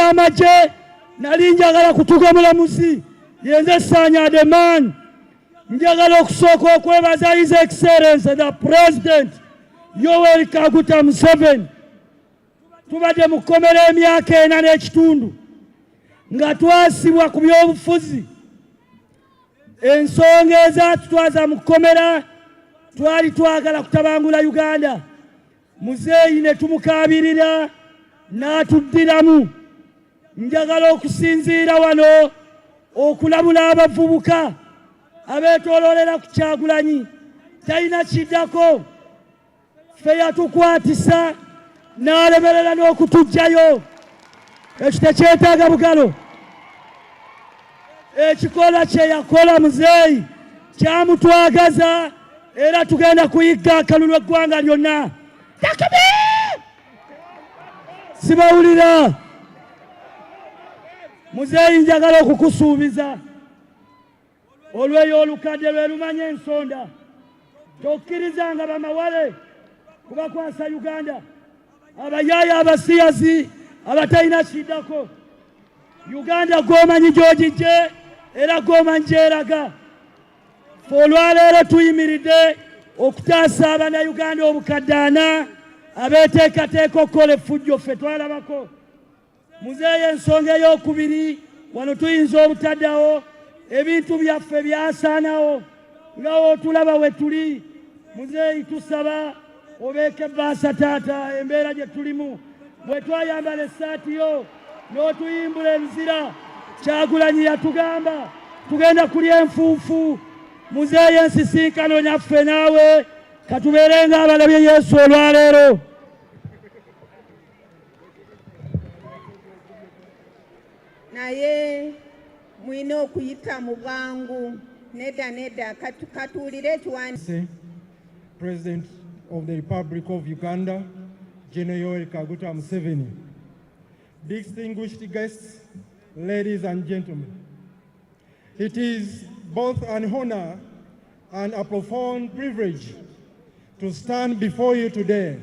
amaje nali njagala kutuga mulamuzi yenze Sanya the man. Njagala okusooka okwebaza His Excellency the President Yoweri Kaguta Museveni. Tubadde mu kkomera emyaka 4 n'ekitundu nga twasibwa ku byobufuzi. Ensonga ezatutwaza mu kkomera twali twagala kutabangula Uganda. Muzeeyi ne tumukaabirira n'atuddiramu. Njagala okusinziira wano okulabula abavubuka abeetooloolera ku Kyagulanyi. Talina kiddako, ffe yatukwatisa n'alemerera n'okutugjayo. Ekyo tekyetaaga bugalo. Ekikola kye yakola Muzeeyi kyamutwagaza era tugenda kuyigga akalulu eggwanga lyonna. Sibawulira. Muzeeyi njagala okukusuubiza olweyo olukadde lwe lumanya ensonda. Tokkirizanga bamawale kubakwasa Uganda, abayaaya abasiyazi abatalina kiddako. Uganda gwomanyi gy'ogijje era gwomanyi gy'eraga. Ffe olwaleero tuyimiridde okutaasa Abannayuganda obukadde 4 abeeteekateeka okukola effujjo ffe twalabako. Muzeeyi ensonga ey'okubiri wano tuyinza obutaddawo ebintu byaffe byasaanawo nga otulaba we tuli. Muzeeyi tusaba obeeke ebbaasa taata embeera gye tulimu. Bwe twayambala essaati yo n'otuyimbula enzira Kyagulanyi yatugamba tugenda kulya enfuufu. Muzeeyi ensisinkano nyaffe naawe katubeerenga abalabye Yesu olwaleero. Naye mwina okuyita mu bwangu. Nedda katuulire ekiwandiiko. President of the Republic of Uganda, General Yoweri Kaguta Museveni. Distinguished guests, ladies and gentlemen, it is both an honor and a profound privilege to stand before you today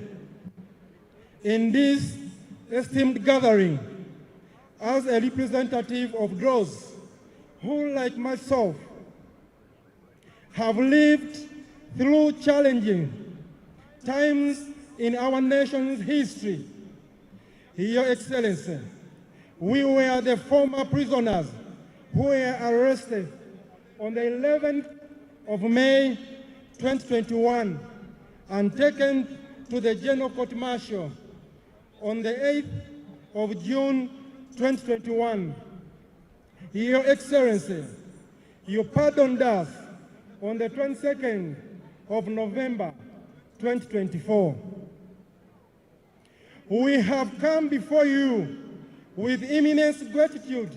in this esteemed gathering as a representative of those who, like myself, have lived through challenging times in our nation's history. Your Excellency, we were the former prisoners who were arrested on the 11th of May 2021 and taken to the General Court Martial on the 8th of June 2021. Your Excellency, you pardoned us on the 22nd of November 2024. We have come before you with immense gratitude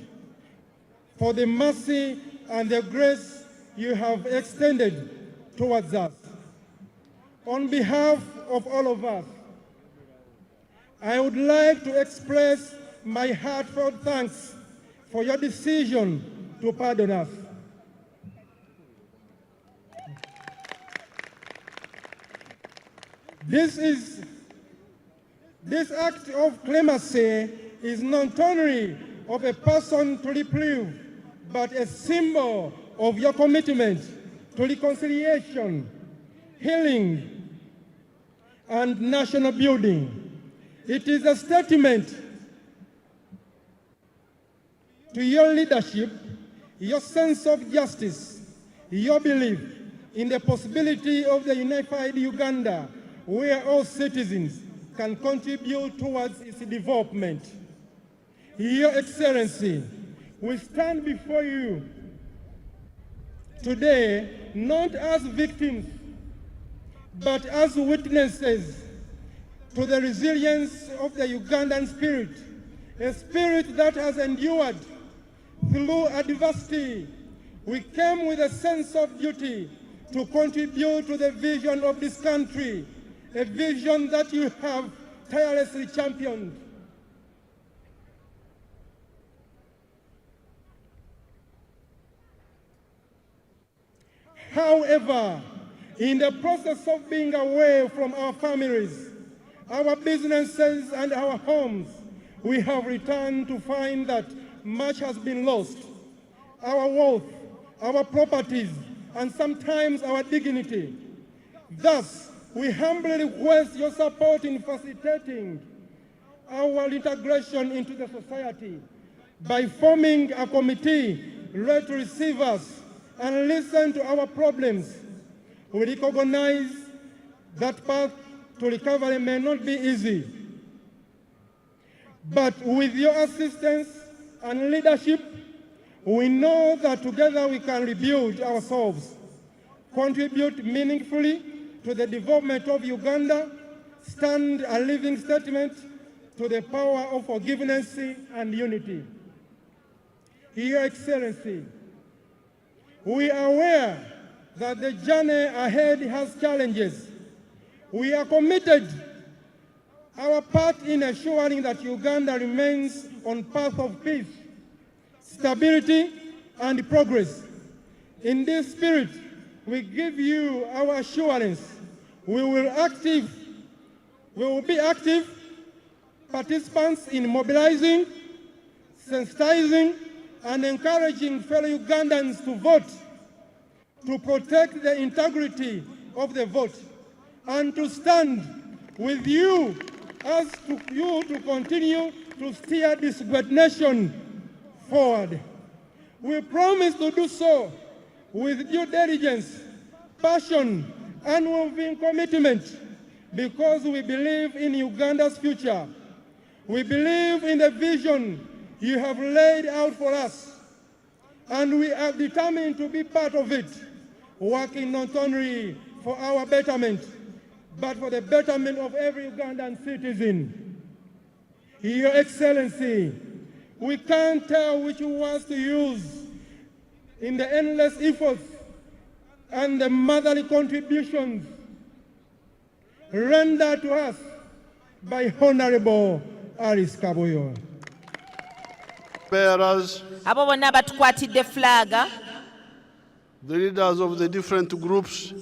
for the mercy and the grace you have extended towards us. On behalf of all of us, I would like to express my heartfelt thanks for your decision to pardon us. This act of clemency is not only of a person to reprieve, but a symbol of your commitment to reconciliation, healing, and national building. It is a statement to your leadership, your sense of justice, your belief in the possibility of the unified Uganda, where all citizens can contribute towards its development. Your Excellency, we stand before you today not as victims, but as witnesses to the resilience of the Ugandan spirit, a spirit that has endured through adversity. We came with a sense of duty to contribute to the vision of this country, a vision that you have tirelessly championed. However, in the process of being away from our families, our businesses and our homes, we have returned to find that much has been lost. Our wealth, our properties, and sometimes our dignity. Thus, we humbly request your support in facilitating our integration into the society by forming a committee ready to receive us and listen to our problems. We recognize that path to recovery may not be easy, but with your assistance and leadership, we know that together we can rebuild ourselves, contribute meaningfully to the development of Uganda, stand a living statement to the power of forgiveness and unity. Your Excellency, we are aware that the journey ahead has challenges. We are committed our part in assuring that Uganda remains on path of peace, stability, and progress. In this spirit, we give you our assurance. We will be active participants in mobilizing, sensitizing, and encouraging fellow Ugandans to vote, to protect the integrity of the vote, and to stand with you as you to continue to steer this great nation forward. We promise to do so with due diligence, passion, and unwavering commitment, because we believe in Uganda's future. We believe in the vision you have laid out for us, and we are determined to be part of it, working not only for our betterment, but for the betterment of every Ugandan citizen. Your Excellency, we can't tell which words to use in the endless efforts and the motherly contributions rendered to us by Honorable Alice Kaboyo. Bearers, abo bonna batukwatidde flaaga, the leaders of the different groups,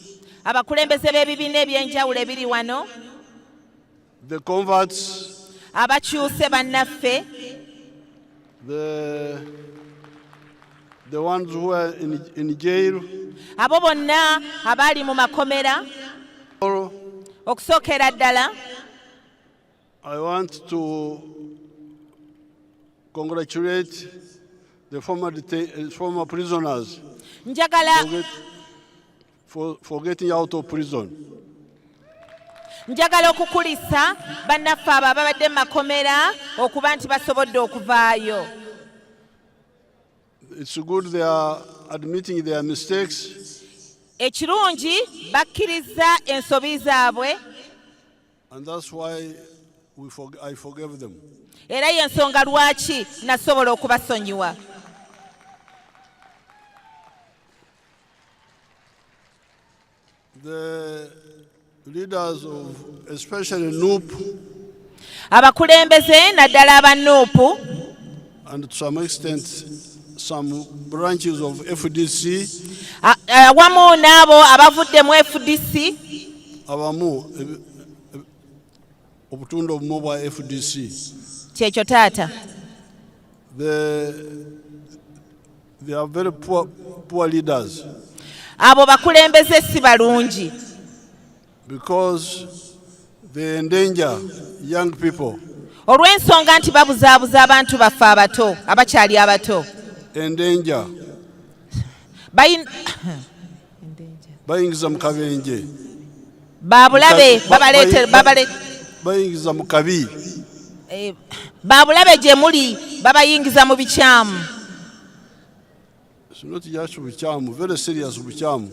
abakulembeze b'ebibiina ebyenjawulo ebiri wano, the converts, abakyuse bannaffe, the ones who are in jail, abo bonna abaali mu makomera. Okusookera ddala, I want to congratulate the former prisoners njagala for getting out of prison. Njagala okukulisa bannaffe abo ababadde mu makomera okuba nti basobodde okuvaayo. It's good they are admitting their mistakes. Ekirungi bakkiriza ensobi zaabwe, And that's why I forgave them. era y'ensonga lwaki nasobola okubasonyiwa. The leaders of especially NUP Abakulembeze naddala aba NUP and to some extent some branches of FDC awamu n'abo abavudde mu FDC, abamu obutundu obumu bwa FDC. kyekyo taata, they are very poor leaders abo bakulembeze si balungi because they endanger young people, olw'ensonga nti babuzaabuza abantu baffe abato abakyali abato, endanger bayingiza mu kabenje, babulabe bayingiza mu kabi, babulabe gye muli babayingiza mu bikyamu. it's not just bukyamu, very serious bukyamu.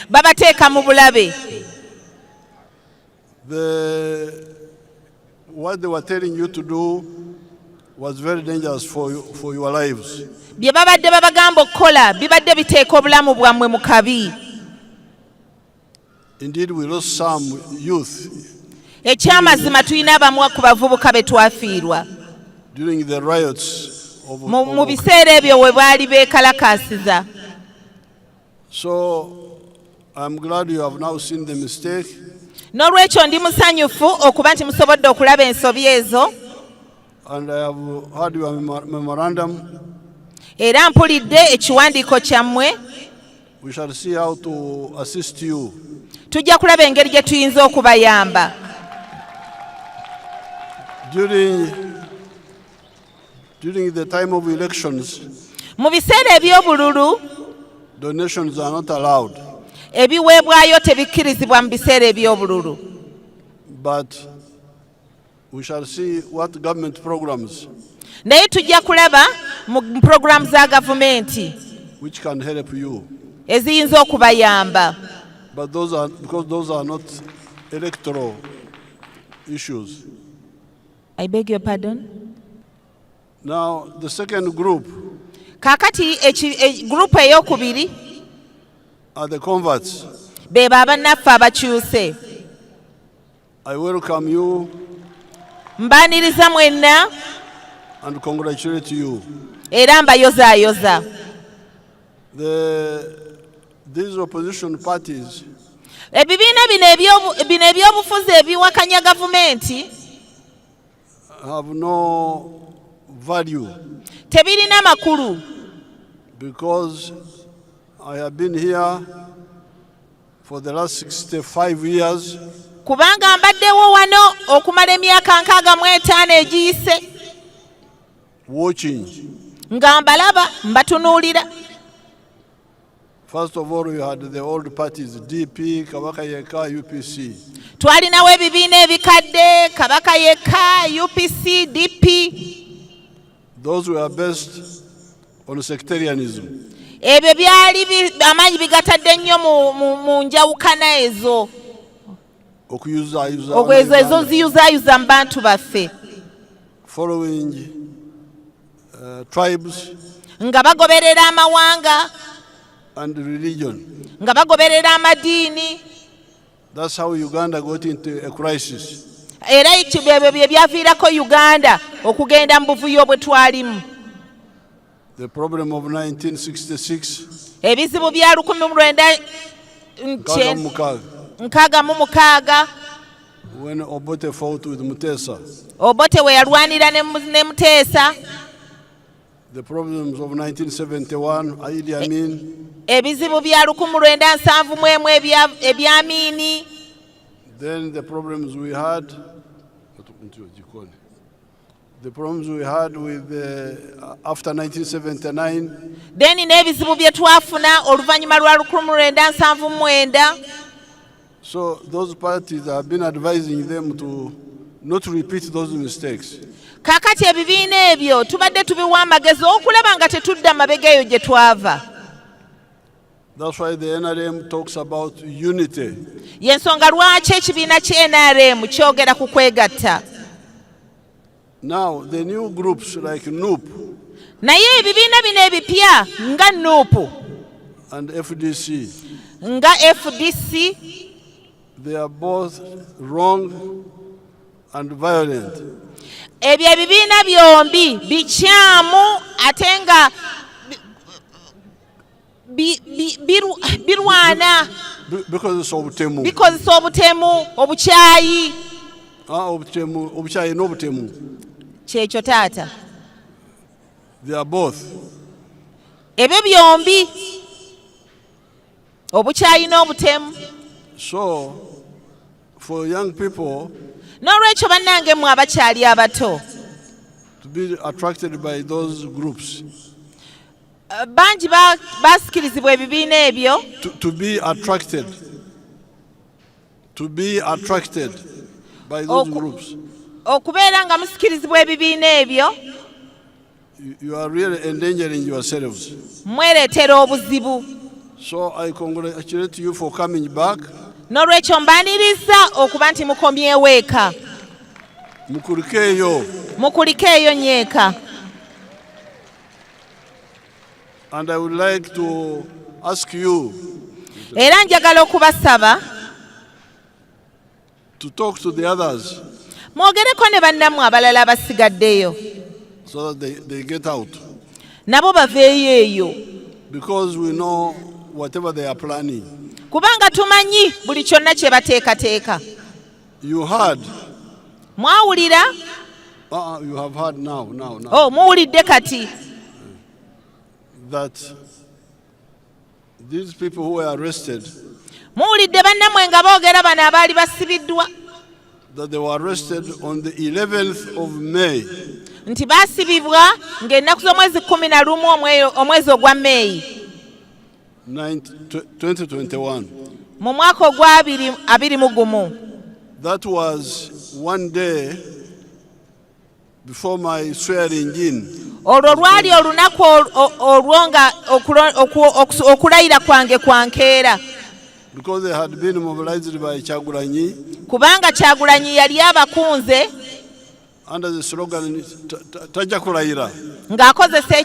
Babateeka mu bulabe. What they were telling you to do was very dangerous for your lives. Bye babadde babagamba okukola bibadde biteeka obulamu bwammwe mu kabi. Indeed, we lost some youth Ekyamazima tulina abamu ku bavubuka be twafiirwa during the riots mu biseera ebyo we baali beekalakaasiza. So I'm glad you have now seen the mistake. N'olwekyo ndi musanyufu okuba nti musobodde okulaba ensobi ezo. And I have heard your memorandum. Era mpulidde ekiwandiiko kyammwe. We shall see how to assist you. Tujja kulaba engeri gye tuyinza okubayamba. During the time of elections, mu biseera eby'obululu, donations are not allowed. Ebiweebwayo tebikkirizibwa mu biseera eby'obululu. But we shall see what government programs Naye tujja kulaba mu programu za gavumenti which can help you. eziyinza okubayamba. But because those are not electoral issues. I beg your pardon? Now, the second group Kaakati gurupu ey'okubiri are the converts. beebo abannaffe abakyuse. I welcome you Mbaaniriza mwenna and congratulate you. era mbayozaayoza. These opposition parties Ebibiina bino ebyobufuzi ebiwakanya gavumenti have no value tebirina makulu. because I have been here for the last 65 years. Kubanga mbaddewo wano okumala emyaka 65 egiyise Watching. nga mbalaba mbatunuulira. First of all, we had the old parties, DP, Kabaka Yeka, UPC. Twalinawo ebibiina ebikadde, Kabaka Yekka, UPC, DP. Those were based on sectarianism. Ebyo byali amaanyi bigatadde ennyo mu njawukana ezo. Ezo ziyuzaayuza mu bantu baffe. Following tribes nga bagoberera amawanga and religion. nga bagoberera amadiini. That's how Uganda got into a crisis. Era ebyo bye byaviirako Uganda okugenda mu buvuyo bwe twalimu. The problem of 1966. Ebizibu bya 1966 when Obote fought with Mutesa. Obote we yalwanira ne Muteesa. The problems of 1971, Idi Amin. Ebizibu bya 1971 ebya Amini. Then the problems we had with after 1979. Then n'ebizibu bye twafuna oluvannyuma lwa 1979. So those parties have been advising them to not repeat those mistakes. Kaakati ebibiina ebyo tubadde tubiwa amagezi okulaba nga tetudda mabega eyo gye twava. That's why the NRM talks about unity. Yensonga lwaki ekibiina kye NRM kyogera ku kwegatta. Now the new groups like NUP naye ebibiina bino ebipya nga NUP and FDC, nga FDC, they are both wrong and violent. Ebyo ebibiina byombi bikyamu ate nga birwana Because of obutemu. bikozesa obutemu, obukyayi. Obukyayi n'obutemu. Kyekyo taata. They are both. Ebyo byombi, obukyayi n'obutemu. So, for young people N'olwekyo bannange mmwe abakyali abato to be attracted by those groups, bangi basikirizibwa ebibiina ebyo. to be attracted by those groups, okubeera nga musikirizibwa ebibiina ebyo, you are really endangering yourselves. mwereetera obuzibu. So I congratulate you for coming back. N'olwekyo mbaaniriza okuba nti mukomyewo eka. Mukuliko eyo nyeeka. And I would like to ask you Era njagala okubasaba to talk to the others mwogereko ne bannammwe abalala abasigaddeyo so that they get out. nabo baveeyo eyo. Because we know whatever they are planning. kubanga tumanyi buli kyonna kye bateekateeka. You heard. Mwawulira? You have heard now. Muwulidde kati. That these people who were arrested, muwulidde bannammwe nga boogera bano abaali basibiddwa, that they were arrested on the 11th of May. Nti baasibibwa ng'ennaku z'omwezi 11 omwezi ogwa May 2021. mu mwaka ogwa 2021. That was one day before my swearing in. Olwo lwali olunaku olwo nga okulayira kwange kwankeera. Because they had been mobilized by Kyagulanyi. Kubanga Kyagulanyi yali abakunze under the slogan tajja kulayira. Ng'akozesa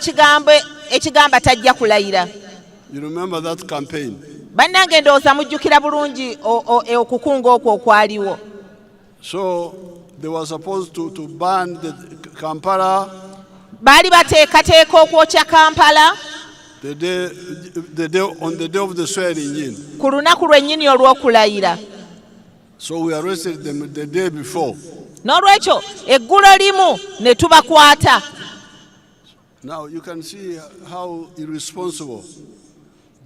ekigamba tajja kulayira. You remember that campaign? Bannange ndowooza mujjukira bulungi okukunga okwo okwaliwo. So they were supposed to ban the Kampala. Baali bateekateeka okwokya Kampala On the day of the swearing in. Ku lunaku lwennyini olw'okulayira. So we arrested them the day before. N'olwekyo eggulo limu ne tubakwata. Now you can see how irresponsible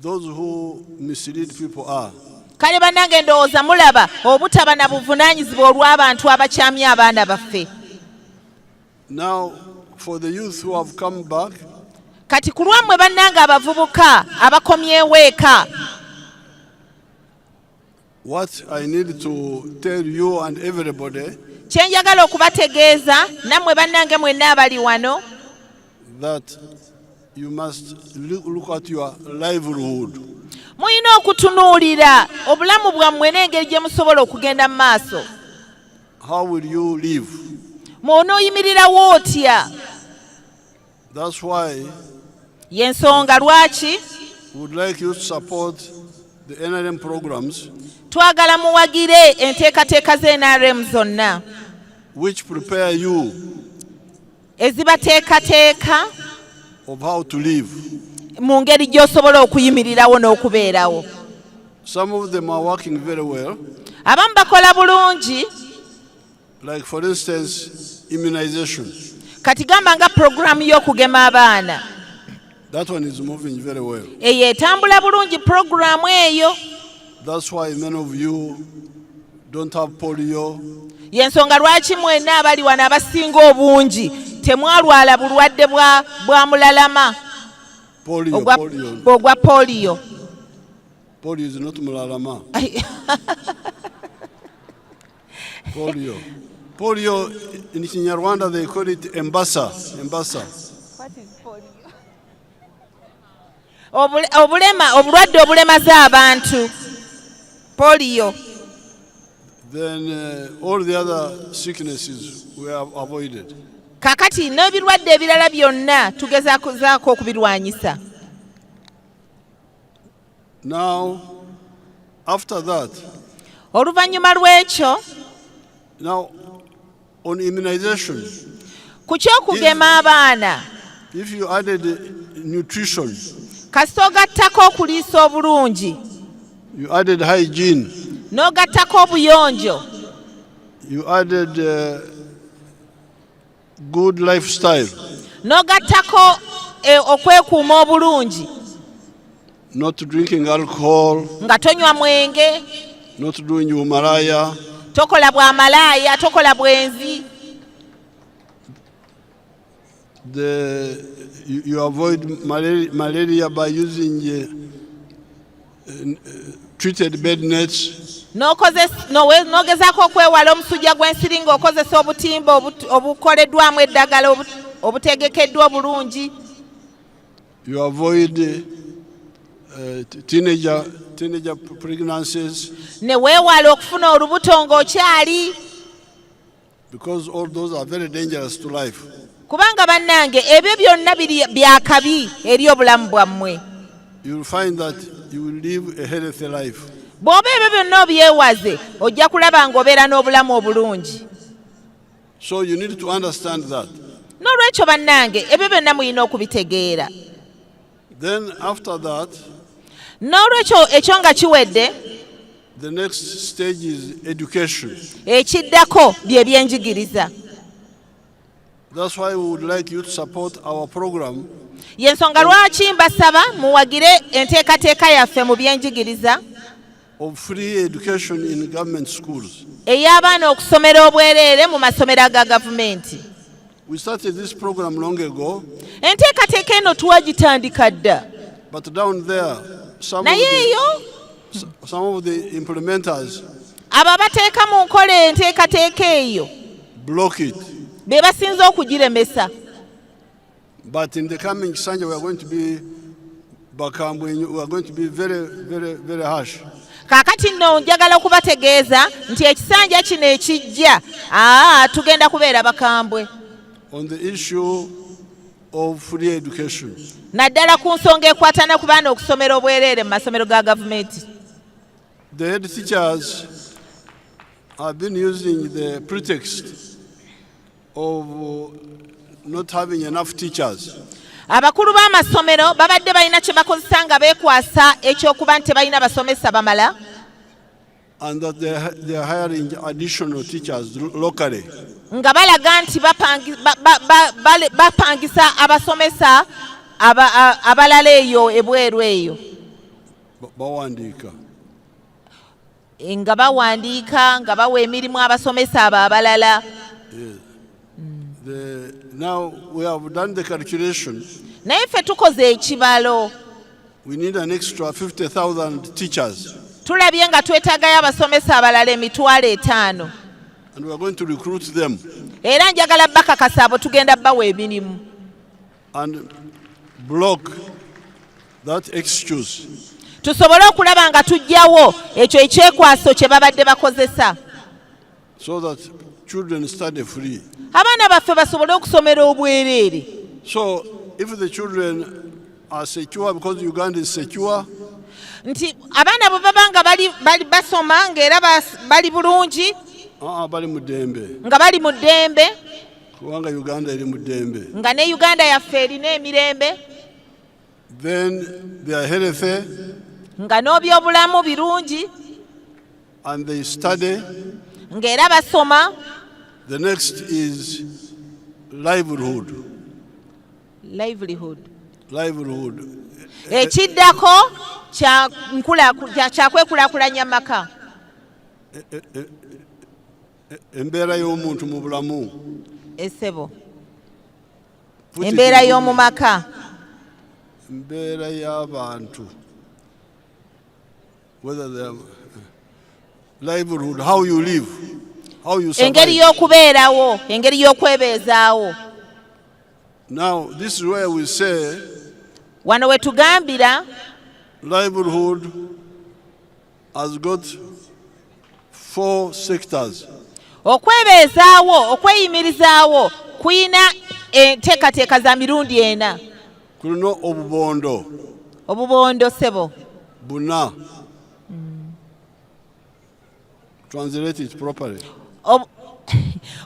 those who mislead people are. Kale bannange ndowooza mulaba obutaba na buvunaanyizibwa olw'abantu abakyamya abaana baffe. Now for the youth who have come back, kati ku lwammwe bannange abavubuka abakomyewo eka, what I need to tell you and everybody, kye njagala okubategeeza nammwe bannange mwenna abali wano, that you must look at your livelihood. Muyina okutunuulira obulamu bwammwe n'engeri gye musobola okugenda mu maaso. How will you live? Mw'onooyimirirawo otya? That's why Y'ensonga lwaki we would like you to support the NRM programs twagala muwagire enteekateeka z'NRM zonna which prepare you ezibateekateeka of how to live. mu ngeri gy'osobola okuyimirirawo n'okubeerawo. Some of them are working very well. Abamu bakola bulungi. Like for instance, immunization. Kati gamba nga programu y'okugema abaana. That one is moving very well. Eyo etambula bulungi programu eyo. That's why many of you don't have polio. Y'ensonga lwaki mwenna abali wano abasinga obungi temwalwala bulwadde bwa mulalama. Ogwa polio. Polio is not mulalama. Polio in Kinyarwanda they call it embasa. What is polio? Obulwadde obulemaza abantu. Polio. Then all the other sicknesses were avoided. Kakati n'ebirwadde ebirala byonna tugezaako okubirwanyisa. Now, after that, oluvannyuma lw'ekyo, now on immunization, ku ky'okugema abaana, if you added nutrition, kasita ogattako okuliisa obulungi, you added hygiene, n'ogattako obuyonjo, you added good lifestyle, n'ogattako okwekuuma obulungi, not drinking alcohol, nga tonywa mwenge, not doing umalaya, tokola bwa malaaya, tokola bwenzi, you avoid malaria by using treated bed nets. N'ogezaako okwewala omusujja gw'ensiri ng'okozesa obutimba obukoleddwamu eddagala obutegekeddwa obulungi. You avoid teenager pregnancies. Ne weewala okufuna olubuto ng'okyali. Because all those are very dangerous to life. Kubanga bannange ebyo byonna bya kabi eri obulamu bwammwe. You will find that you will live a healthy life. Bw'oba ebyo byonna obyewaze ojja kulaba ng'obeera n'obulamu obulungi. So you need to understand that. N'olwekyo bannange ebyo byonna muyina okubitegeera. Then after that, n'olwekyo ekyo nga kiwedde, the next stage is education. ekiddako bye byenjigiriza. That's why we would like you to support our program Y'ensonga lwaki mbasaba muwagire enteekateeka yaffe mu byenjigiriza of free education in government schools. ey'abaana okusomera obwereere mu masomero aga gavumenti. We started this program long ago, Enteekateeka eno twagitandika dda, but down there, some naye eyo of the implementers abo abateeka mu nkola enteekateeka eyo block it. be basinze okugiremesa. But in the coming Sanya, we are going to be we are going to be very, very, very harsh. Kaakati nno njagala okubategeeza nti ekisanja kino ekijja tugenda kubeera bakambwe On the issue of free education. naddala ku nsonga ekwatana ku baana okusomera obwereere mu masomero ga gavumenti. The head teachers have been using the pretext of not having enough teachers. Abakulu b'amasomero babadde balina kye bakozesa nga beekwasa ekyokuba nti tebalina basomesa bamala, And that they are hiring additional teachers locally. nga balaga nti bapangisa abasomesa abalala eyo ebweru eyo, Bawandika. nga bawandiika nga bawa emirimu abasomesa abo abalala. Now we have done the calculation. Naye ffe tukoze ekibalo, We need an extra 50,000 teachers. tulabye nga twetaagayo abasomesa abalala 5,000, And we are going to recruit them era njagala bakakasa abo tugenda bawa emirimu and block that excuse. tusobole okulaba nga tuggyawo ekyo ekyekwaso kye babadde bakozesa, So that children study free. abaana baffe basobole okusomera obwereere. So if the children are secure because Uganda is secure, Nti abaana bwe baba nga bali basoma ng'era bali bulungi, bali mudembe. nga bali mu ddembe, Kubanga Uganda eri mudembe. nga ne Uganda yaffe erina emirembe, Then they are healthy nga n'obyobulamu birungi, and they study. ng'era basoma. The next is livelihood. Ekiddako kyakwekulaakulanya maka. Embeera y'omuntu mu bulamu. Essebo, embeera y'omu maka, Embeera y'abantu. Whether they are livelihood, how you live, how you engeri survive. y'okubeerawo, engeri y'okwebeezaawo. Now, this is where we say Wano we tugambira livelihood has got 4 sectors. okwebeezaawo, okweyimirizaawo kuyina enteekateeka za mirundi ena. Kulina obubondo Obubondo ssebo, buna. Translate it properly.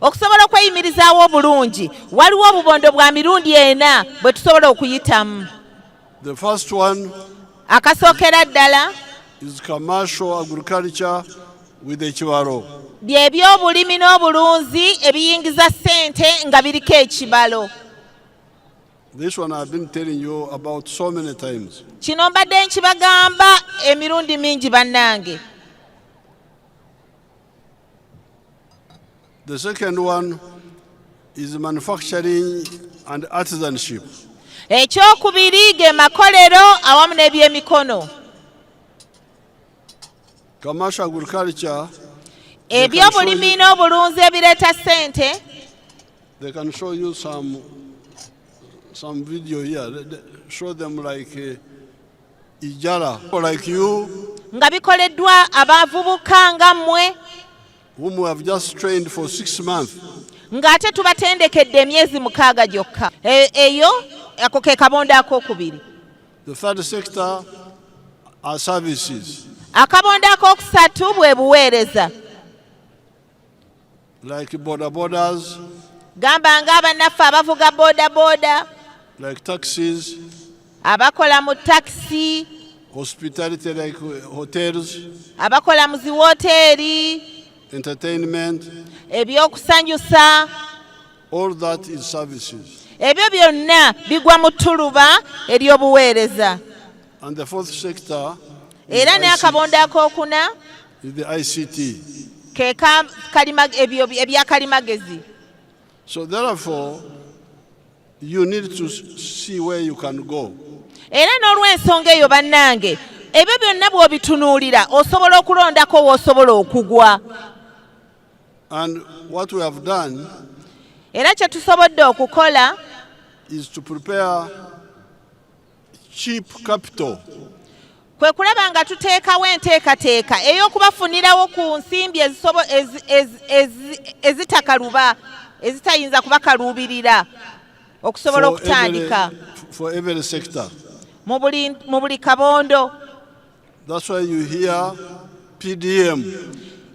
okusobola okweyimirizaawo obulungi waliwo obubondo bwa mirundi ena bwe tusobola okuyitamu. The first one Akasookera ddala is commercial agriculture with ekibalo. bye by'obulimi n'obulunzi ebiyingiza ssente nga biriko ekibalo. This one I've been telling you about so many times. Kino mbadde nkibagamba emirundi mingi bannange. The second one is manufacturing and artisanship. Ekyokubiri ge makolero awamu n'ebyemikono. Commercial agriculture, Ebyobulimi n'obulunzi ebireeta ssente. they can show you some video here. Show them like ijara, like you, Nga bikoleddwa abavubuka nga mmwe, whom we have just trained for 6 months. ng'ate tubatendekedde emyezi 6 gyokka. Eyo ako ke kabondo akokubiri. The third sector are services, Akabondo akokusatu bwe buweereza. like border borders, Gamba ng'abannaffe abavuga booda booda, like taxis, abakola mu takisi, hospitality like hotels, abakola mu ziwoteeri, entertainment, ebyokusanyusa, all that is services. ebyo byonna bigwa mu ttuluba ery'obuweereza. And the fourth sector Era n'akabondo akookuna is the ICT. ke ebyo ebyakalimagezi. So therefore, you need to see where you can go. Era n'olw'ensonga eyo bannange, ebyo byonna bw'obitunuulira osobola okulondako w'osobola okugwa. And what we have done Era kye tusobodde okukola is to prepare cheap capital kwe kulaba nga tuteekawo enteekateeka ey'okubafunirawo ku nsimbi ezitakaluba, ezitayinza kubakaluubirira okusobola okutandika for every sector. mu buli kabondo. That's why you hear PDM.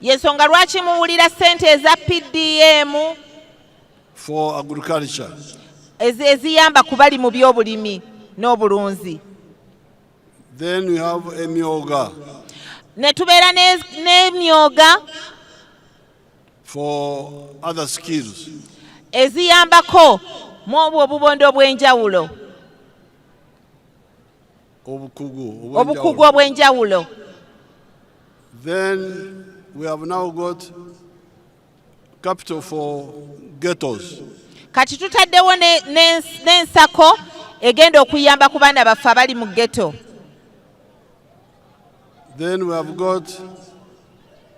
Yensonga lwaki muwulira ssente eza PDM for agriculture. eziyamba ku bali mu by'obulimi n'obulunzi. Then we have emyoga Ne tubeera n'emyoga for other skills. eziyambako mu obwo obubondo obw'enjawulo, obukugu obw'enjawulo. Then we have now got capital for ghettos. Kati tutaddewo n'ensako egenda okuyamba ku baana baffe abali mu ghetto. Then we have got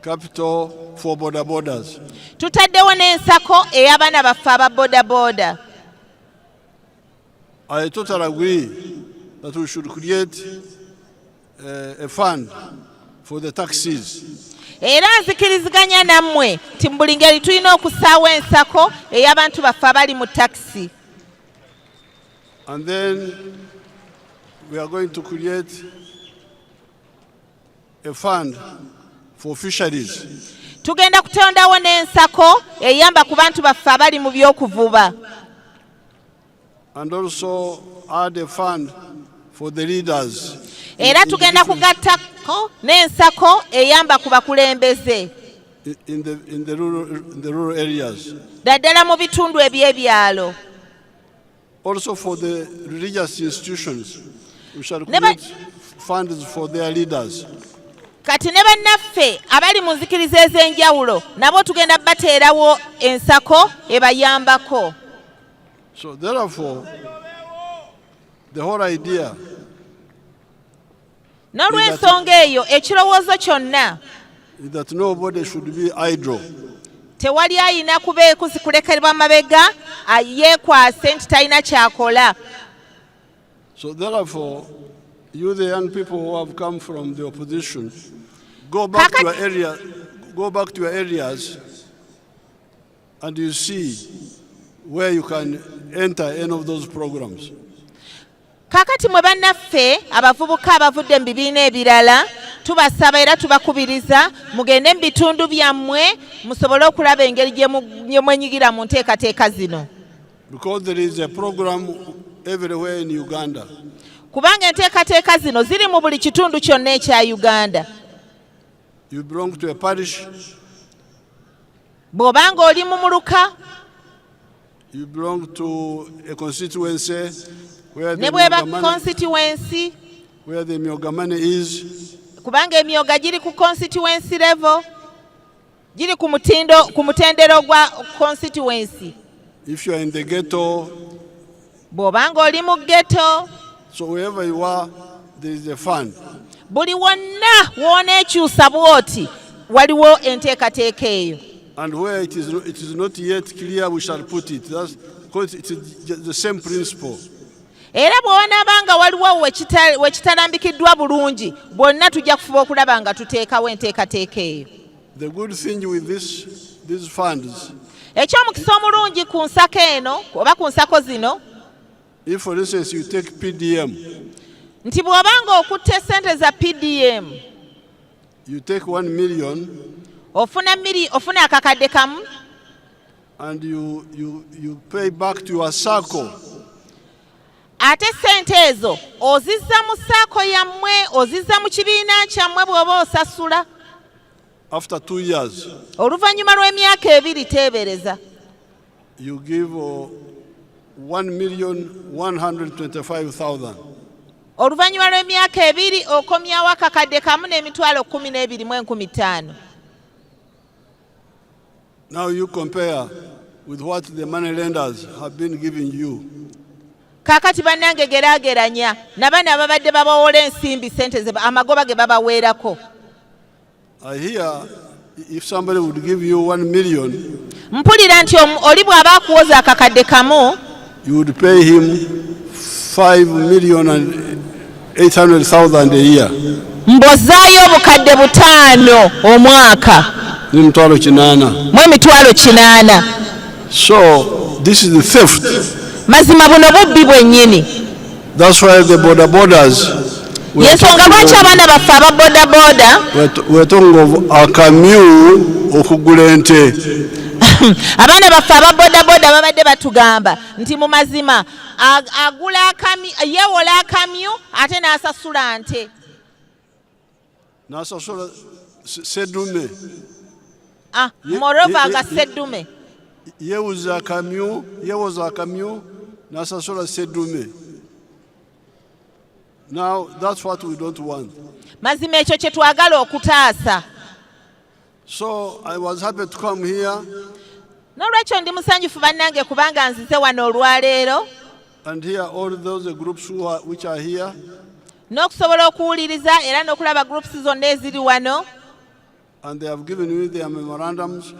capital for border borders. Tutaddewo n'ensako ey'abaana baffe aba bodaboda. I totally agree that we should create a fund for the taxis. Era nzikiriziganya nammwe nti mu buli ngeri tulina okusaawo ensako ey'abantu baffe abali mu takisi. And then we are going to create a fund for fisheries. Tugenda kutondawo n'ensako eyamba ku bantu baffe abali mu by'okuvuba. And also add a fund for the leaders. Era tugenda kugattako n'ensako eyamba ku bakulembeze in the rural areas. Daddala mu bitundu eby'ebyalo. Also for the religious institutions, we shall create funds for their leaders. Kati ne bannaffe abali mu nzikiriza ez'enjawulo nabo tugenda bateerawo ensako ebayambako. So therefore, the whole idea n'olw'ensonga eyo ekirowoozo kyonna is that nobody should be idle. Tewali ayina kulekerwa mabega yeekwase nti talina kyakola. So therefore, you the young people who have come from the opposition, go back to your areas and you see where you can enter any of those programs. Kakati mwe bannaffe abavubuka abavudde mu bibiina ebirala tubasaba era tubakubiriza mugende mu bitundu byammwe musobole okulaba engeri gye mwenyigira mu nteekateeka zino. Because there is a program everywhere in Uganda. Kubanga enteekateeka zino ziri mu buli kitundu kyonna ekya Uganda. You belong to a parish. Bw'obanga oli mu muluka. You belong to a constituency where the Myoga money is. Kubanga emyoga giri ku constituency level. Giri ku mutendero gwa constituency. If you are in the ghetto. Bw'obanga oli mu ghetto. So wherever you are, there is a fund. Buli wonna w'oneekyusa bw'oti waliwo enteekateeka eyo. And where it is not yet clear, we shall put it. That's because it is the same principle. Era bw'onaabanga waliwo wekitambikiddwa bulungi bwonna tujja kufuba okulaba nga tuteekawo enteekateeka eyo. The good thing with these funds. Eky'omukisa omulungi ku nsako eno oba ku nsako zino. If for instance you take PDM. Nti bw'obanga okutte ssente za PDM. You take 1 million. Ofuna akakadde kamu. And you pay back to your circle. ate ssente ezo ozizza mu ssaako yammwe ozizza mu kibiina kyammwe bw'oba osasula. After 2 years, oluvannyuma lw'emyaka 2 teebereza you give 1,125,000. oluvannyuma lw'emyaka 2 okomyawo akakadde kamu n'emitwalo 12,500. Now you compare with what the money lenders have been giving you. Kaakati bannange geraageranya nabana ababadde babawola ensimbi ssente amagoba ge babaweerako. I hear if somebody would give you 1 million, mpulira nti oli bw'aba akuwoza akakadde kamu, you would pay him 5,800,000 a year. mbozaayo obukadde 5 omwaka N'emitwalo 8. mu emitwalo 8. So this is the theft. mazima buno bubbi bwennyini. That's why the border borders. Yensonga lwaki abaana baffe aba bodaboda we're talking of akamyu okugula ente. abaana baffe aba bodaboda babadde batugamba nti mu mazima agula akamyu yeewola akamyu ate n'asasula nte. N'asasula seddume. Moreover aga seddume. Yewoza akamyu n'asasula seddume. Now that's what we don't want. mazima ekyo kye twagala okutaasa. So I was happy to come here. N'olwekyo ndi musanyufu bannange kubanga nzize wano olwaleero And hear all those groups which are here. n'okusobola okuwuliriza era n'okulaba groups zonna eziri wano. And they have given me their memorandums.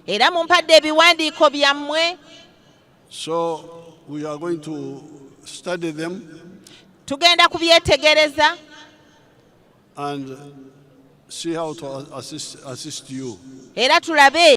Era mumpadde ebiwandiiko byammwe. So we are going to study them. Tugenda kubyetegereza. And see how to assist you. Era tulabe